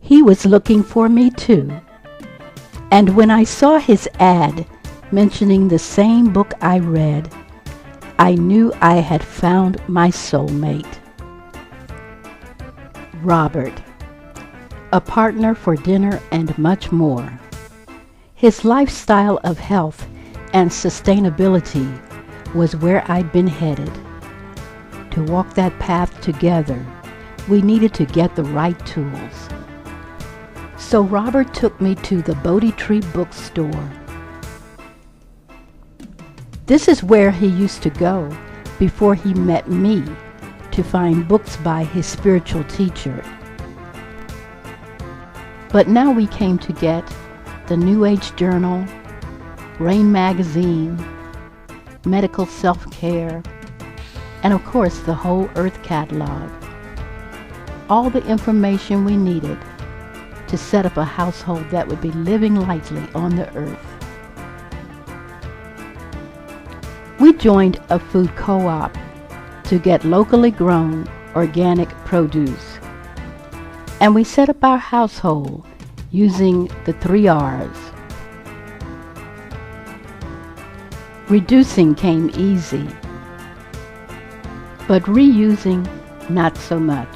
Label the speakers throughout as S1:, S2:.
S1: He was looking for me too. And when I saw his ad mentioning the same book I read, I knew I had found my soulmate. Robert, a partner for dinner and much more. His lifestyle of health and sustainability was where I'd been headed. To walk that path together, we needed to get the right tools. So Robert took me to the Bodhi Tree bookstore. This is where he used to go before he met me to find books by his spiritual teacher. But now we came to get the New Age Journal, Rain Magazine, Medical Self-Care, and of course the Whole Earth Catalog. All the information we needed to set up a household that would be living lightly on the earth. We joined a food co-op to get locally grown organic produce. And we set up our household using the 3 R's. Reducing came easy, but reusing not so much.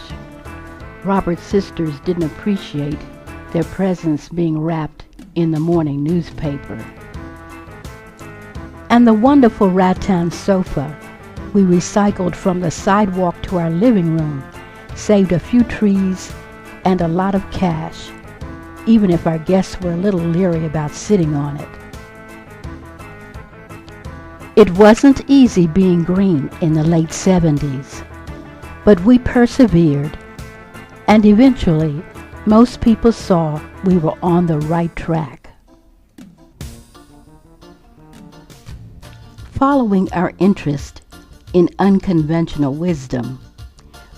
S1: Robert's sisters didn't appreciate their presents being wrapped in the morning newspaper. And the wonderful rattan sofa we recycled from the sidewalk to our living room saved a few trees and a lot of cash, even if our guests were a little leery about sitting on it. It wasn't easy being green in the late 70s, but we persevered, and eventually most people saw we were on the right track. Following our interest in unconventional wisdom,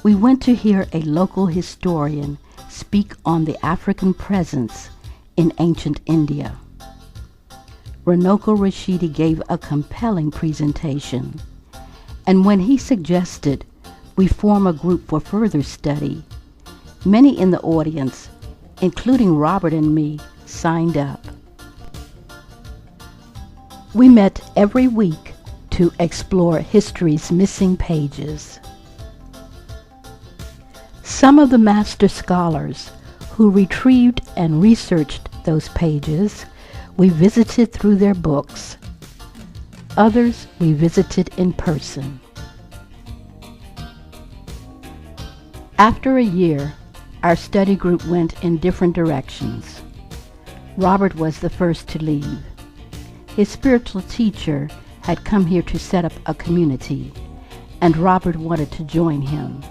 S1: we went to hear a local historian speak on the African presence in ancient India. Runoko Rashidi gave a compelling presentation, and when he suggested we form a group for further study, many in the audience, including Robert and me, signed up. We met every week to explore history's missing pages. Some of the master scholars who retrieved and researched those pages we visited through their books. Others we visited in person. After a year, our study group went in different directions. Robert was the first to leave. His spiritual teacher had come here to set up a community, and Robert wanted to join him.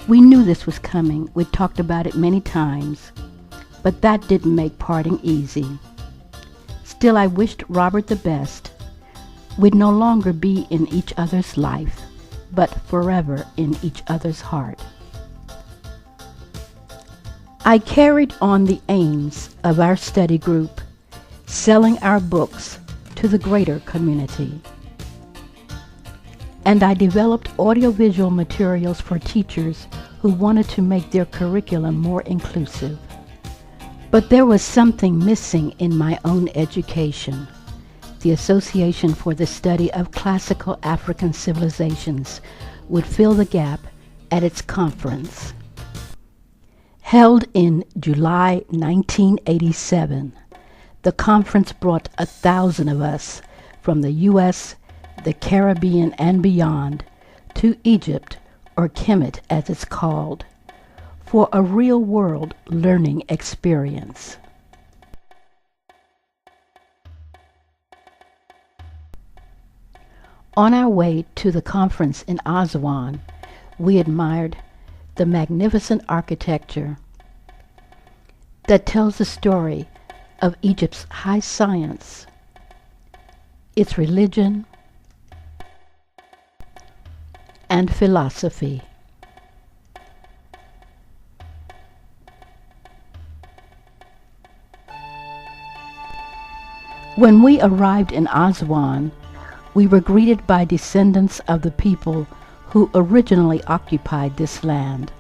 S1: We knew this was coming. We talked about it many times, but that didn't make parting easy. Still, I wished Robert the best. We'd no longer be in each other's life, but forever in each other's heart. I carried on the aims of our study group, selling our books to the greater community. And I developed audiovisual materials for teachers who wanted to make their curriculum more inclusive. But there was something missing in my own education. The Association for the Study of Classical African Civilizations would fill the gap at its conference. Held in July 1987, the conference brought 1,000 of us from the U.S., the Caribbean, and beyond to Egypt, or Kemet as it's called, for a real-world learning experience. On our way to the conference in Aswan, we admired the magnificent architecture that tells the story of Egypt's high science, its religion, and philosophy. When we arrived in Aswan, we were greeted by descendants of the people who originally occupied this land.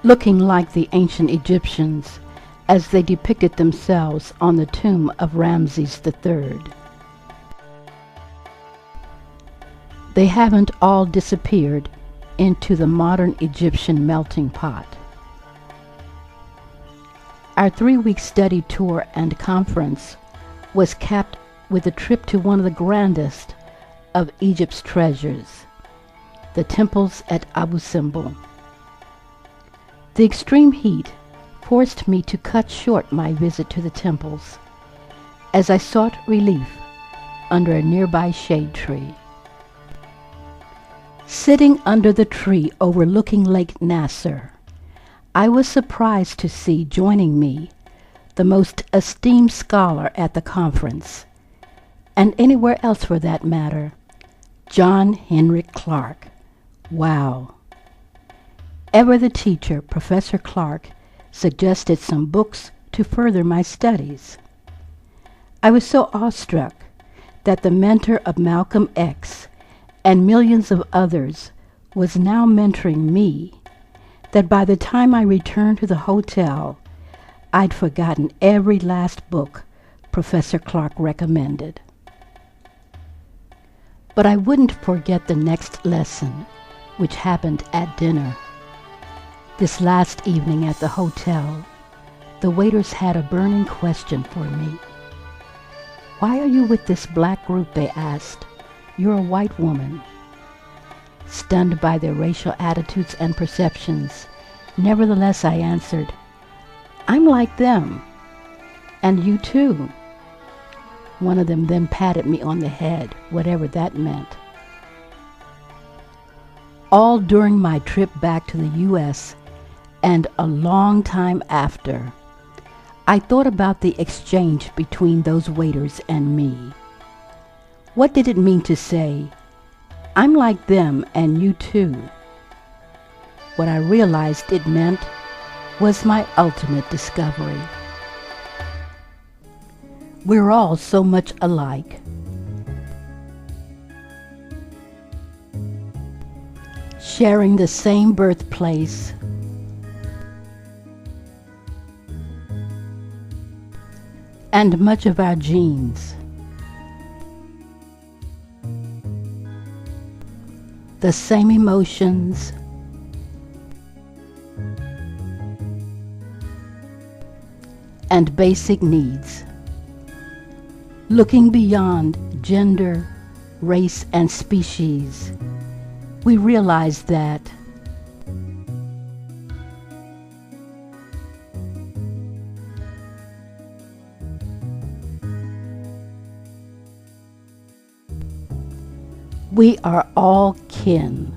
S1: looking like the ancient Egyptians as they depicted themselves on the tomb of Ramses III. They haven't all disappeared into the modern Egyptian melting pot. Our 3-week study tour and conference was capped with a trip to one of the grandest of Egypt's treasures, the temples at Abu Simbel. The extreme heat forced me to cut short my visit to the temples as I sought relief under a nearby shade tree. Sitting under the tree overlooking Lake Nasser, I was surprised to see joining me the most esteemed scholar at the conference, and anywhere else for that matter, John Henry Clark. Wow. Ever the teacher, Professor Clark suggested some books to further my studies. I was so awestruck that the mentor of Malcolm X and millions of others was now mentoring me that by the time I returned to the hotel, I'd forgotten every last book Professor Clark recommended. But I wouldn't forget the next lesson, which happened at dinner. This last evening at the hotel, the waiters had a burning question for me. "Why are you with this black group?" they asked. "You're a white woman." Stunned by their racial attitudes and perceptions, nevertheless I answered, "I'm like them, and you too." One of them then patted me on the head, whatever that meant. All during my trip back to the U.S. and a long time after, I thought about the exchange between those waiters and me. What did it mean to say, "I'm like them and you too"? What I realized it meant was my ultimate discovery. We're all so much alike. Sharing the same birthplace, and much of our genes. The same emotions, and basic needs. Looking beyond gender, race, and species, we realize that we are all kin.